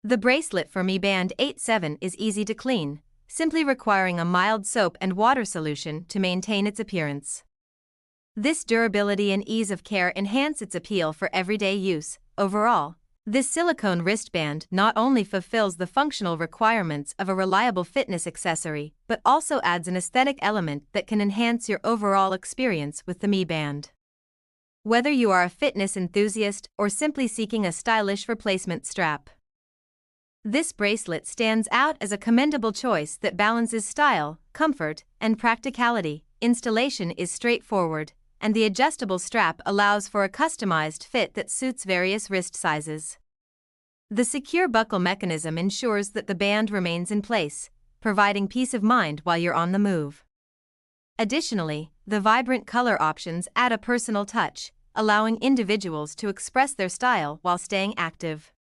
The bracelet for Mi Band 87 is easy to clean, simply requiring a mild soap and water solution to maintain its appearance. This durability and ease of care enhance its appeal for everyday use. Overall, this silicone wristband not only fulfills the functional requirements of a reliable fitness accessory but also adds an aesthetic element that can enhance your overall experience with the Mi Band. Whether you are a fitness enthusiast or simply seeking a stylish replacement strap, this bracelet stands out as a commendable choice that balances style, comfort, and practicality. Installation is straightforward, and the adjustable strap allows for a customized fit that suits various wrist sizes. The secure buckle mechanism ensures that the band remains in place, providing peace of mind while you're on the move. Additionally, the vibrant color options add a personal touch, allowing individuals to express their style while staying active.